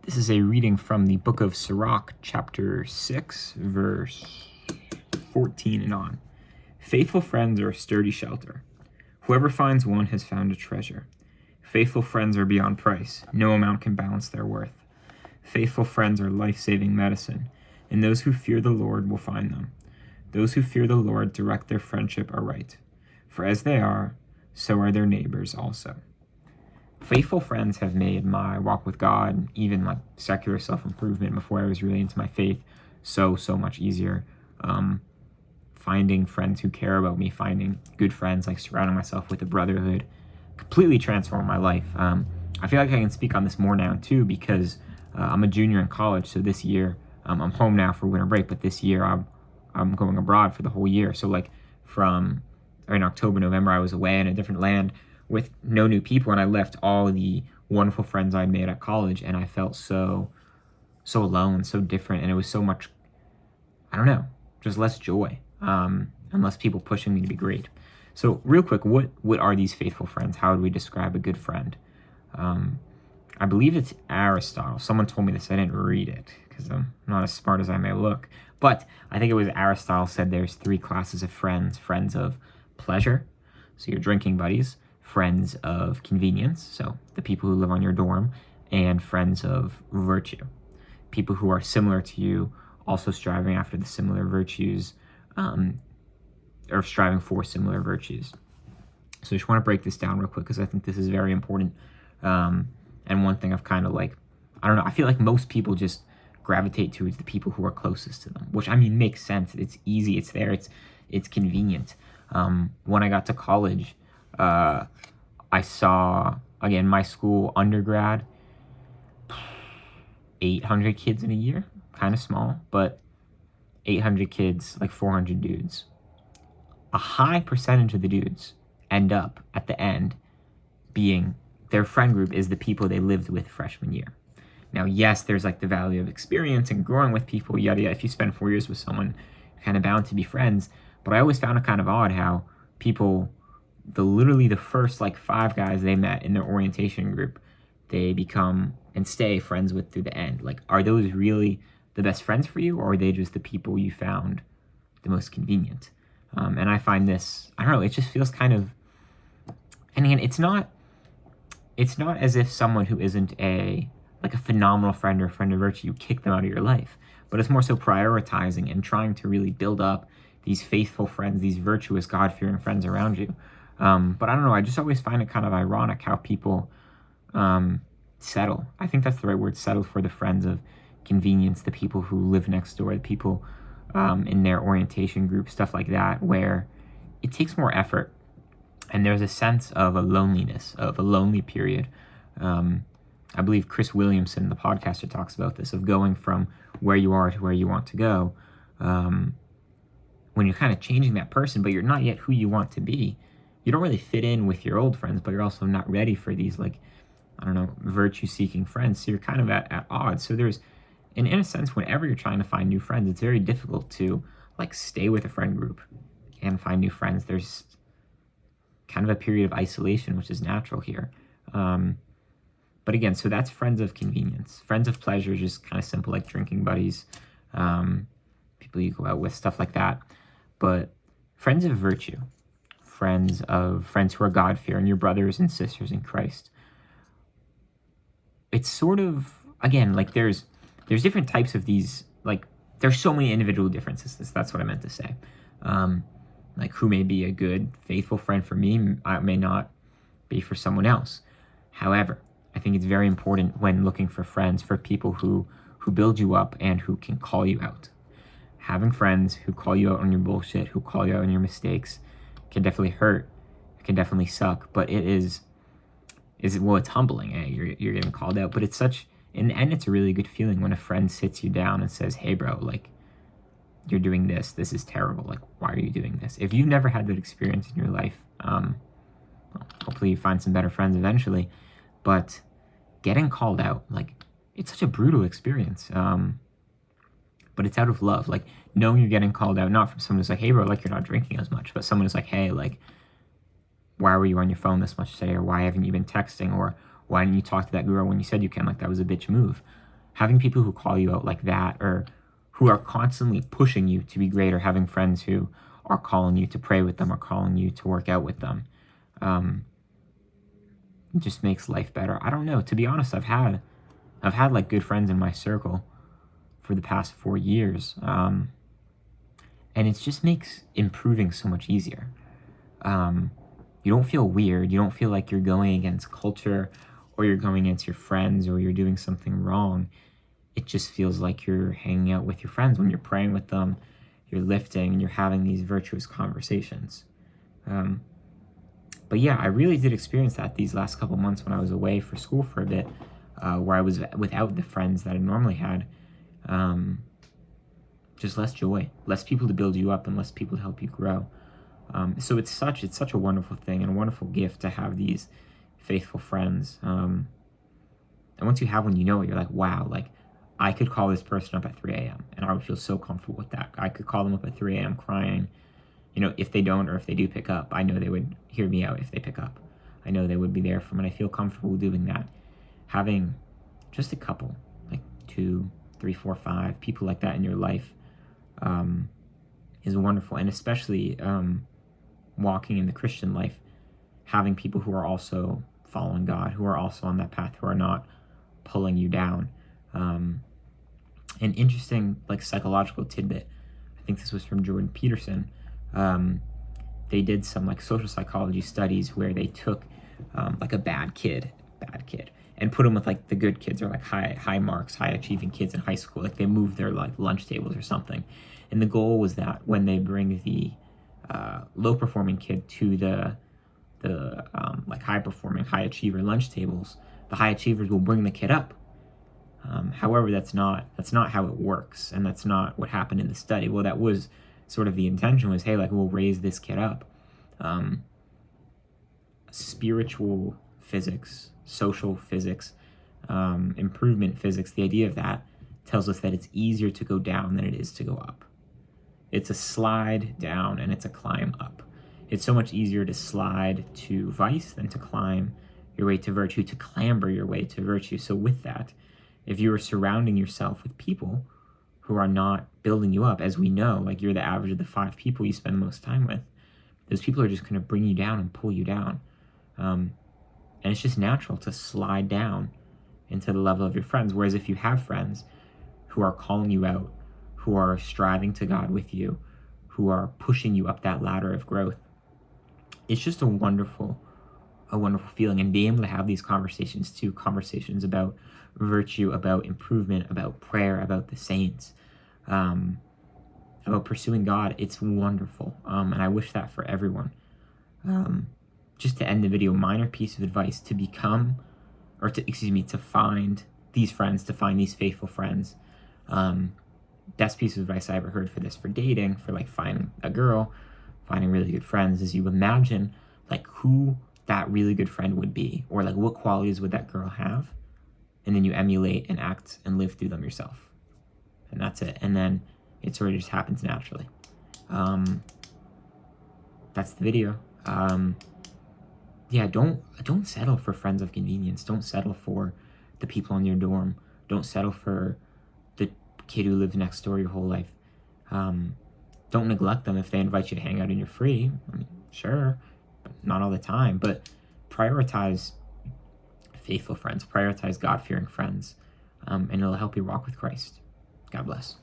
This is a reading from the book of Sirach, chapter 6, verse 14 and on. Faithful friends are a sturdy shelter. Whoever finds one has found a treasure. Faithful friends are beyond price. No amount can balance their worth. Faithful friends are life-saving medicine, and those who fear the Lord will find them. Those who fear the Lord direct their friendship aright. For as they are, so are their neighbors also. Faithful friends have made my walk with God, even like secular self-improvement before I was really into my faith, so much easier. Finding friends who care about me, finding good friends, like surrounding myself with a brotherhood, completely transformed my life. I feel like I can speak on this more now too, because I'm a junior in college, so this year, I'm home now for winter break, but this year I'm going abroad for the whole year. So like in October, November, I was away in a different land with no new people, and I left all the wonderful friends I'd made at college, and I felt so alone, so different, and it was so much, I don't know, just less joy, and less people pushing me to be great. So real quick, what are these faithful friends? How would we describe a good friend? I believe it's Aristotle. Someone told me this. I didn't read it because I'm not as smart as I may look. But I think it was Aristotle said there's 3 classes of friends. Friends of pleasure, so your drinking buddies. Friends of convenience, so the people who live on your dorm. And friends of virtue, people who are similar to you, also striving after the similar virtues, or striving for similar virtues. So I just want to break this down real quick because I think this is very important. And one thing I've kind of like, I don't know, I feel like most people just gravitate towards the people who are closest to them, which I mean makes sense. It's easy, it's there, it's convenient. When I got to college, I saw, again, my school undergrad, 800 kids in a year, kind of small, but 800 kids, like 400 dudes. A high percentage of the dudes end up at the end being, their friend group is the people they lived with freshman year. Now, yes, there's like the value of experience and growing with people, yada yada. If you spend 4 years with someone, you're kind of bound to be friends. But I always found it kind of odd how people, literally the first like 5 guys they met in their orientation group, they become and stay friends with through the end. Like, are those really the best friends for you, or are they just the people you found the most convenient? And I find this, I don't know, it just feels kind of, and again, it's not as if someone who isn't a phenomenal friend or a friend of virtue, you kick them out of your life, but it's more so prioritizing and trying to really build up these faithful friends, these virtuous, God-fearing friends around you. But I don't know, I just always find it kind of ironic how people settle. I think that's the right word, settle for the friends of convenience, the people who live next door, the people in their orientation group, stuff like that, where it takes more effort. And there's a sense of a loneliness, of a lonely period. I believe Chris Williamson, the podcaster, talks about this, of going from where you are to where you want to go. When you're kind of changing that person, but you're not yet who you want to be, you don't really fit in with your old friends, but you're also not ready for these, like, I don't know, virtue-seeking friends. So you're kind of at odds. So there's, in a sense, whenever you're trying to find new friends, it's very difficult to, like, stay with a friend group and find new friends. There's kind of a period of isolation, which is natural here. But again, so that's friends of convenience. Friends of pleasure, just kind of simple, like drinking buddies, people you go out with, stuff like that. But friends of virtue, friends who are God-fearing, your brothers and sisters in Christ. It's sort of, again, like there's different types of these, like there's so many individual differences. That's what I meant to say. Like who may be a good, faithful friend for me may not be for someone else. However, I think it's very important when looking for friends, for people who build you up and who can call you out. Having friends who call you out on your bullshit, who call you out on your mistakes, can definitely hurt. It can definitely suck, but it's humbling. You're getting called out, but it's such, in the end, it's a really good feeling when a friend sits you down and says, hey bro, like, you're doing this is terrible, like, why are you doing this? If you've never had that experience in your life, well, hopefully you find some better friends eventually, but getting called out, like, it's such a brutal experience, but it's out of love, like, knowing you're getting called out, not from someone who's like, hey bro, like, you're not drinking as much, but someone who's like, hey, like, why were you on your phone this much today, or why haven't you been texting, or why didn't you talk to that girl when you said you can, like, that was a bitch move. having people who call you out like that, or who are constantly pushing you to be great, or having friends who are calling you to pray with them or calling you to work out with them, it just makes life better. I don't know. To be honest, I've had like good friends in my circle for the past 4 years, and it just makes improving so much easier. You don't feel weird. You don't feel like you're going against culture, or you're going against your friends, or you're doing something wrong. It just feels like you're hanging out with your friends when you're praying with them, you're lifting, and you're having these virtuous conversations. But yeah, I really did experience that these last couple months when I was away for school for a bit, where I was without the friends that I normally had. Just less joy, less people to build you up, and less people to help you grow. So it's such a wonderful thing and a wonderful gift to have these faithful friends. And once you have one, you're like, wow, like I could call this person up at 3 a.m. and I would feel so comfortable with that. I could call them up at 3 a.m. crying. If they don't, or if they do pick up, I know they would hear me out if they pick up. I know they would be there for me, and I feel comfortable doing that. Having just a couple, like 2, 3, 4, 5 people like that in your life is wonderful. And especially walking in the Christian life, having people who are also following God, who are also on that path, who are not pulling you down. An interesting psychological tidbit, I think this was from Jordan Peterson. They did some social psychology studies where they took a bad kid, and put them with the good kids, or high marks, high achieving kids in high school. They moved their lunch tables or something, and the goal was that when they bring the low performing kid to the high performing, high achiever lunch tables, the high achievers will bring the kid up. However, that's not how it works, and that's not what happened in the study. Well, that was sort of the intention, was, hey, we'll raise this kid up. Spiritual physics, social physics, improvement physics, the idea of that tells us that it's easier to go down than it is to go up. It's a slide down and it's a climb up. It's so much easier to slide to vice than to climb your way to virtue, to clamber your way to virtue. So with that, if you are surrounding yourself with people who are not building you up, as we know, you're the average of the 5 people you spend the most time with, those people are just going to bring you down and pull you down. And it's just natural to slide down into the level of your friends. Whereas if you have friends who are calling you out, who are striving to God with you, who are pushing you up that ladder of growth, it's just a wonderful feeling. And being able to have these conversations too, conversations about virtue, about improvement, about prayer, about the saints, about pursuing God, it's wonderful. And I wish that for everyone. Just to end the video, minor piece of advice: to find these friends, to find these faithful friends. Best piece of advice I ever heard for this, for dating, for finding a girl, finding really good friends, is you imagine who that really good friend would be, or what qualities would that girl have, and then you emulate and act and live through them yourself, and that's it. And then it sort of just happens naturally. That's the video. Yeah, don't settle for friends of convenience. Don't settle for the people in your dorm. Don't settle for the kid who lives next door your whole life. Don't neglect them if they invite you to hang out and you're free. I mean, sure, but not all the time. But prioritize faithful friends. Prioritize God-fearing friends, and it'll help you walk with Christ. God bless.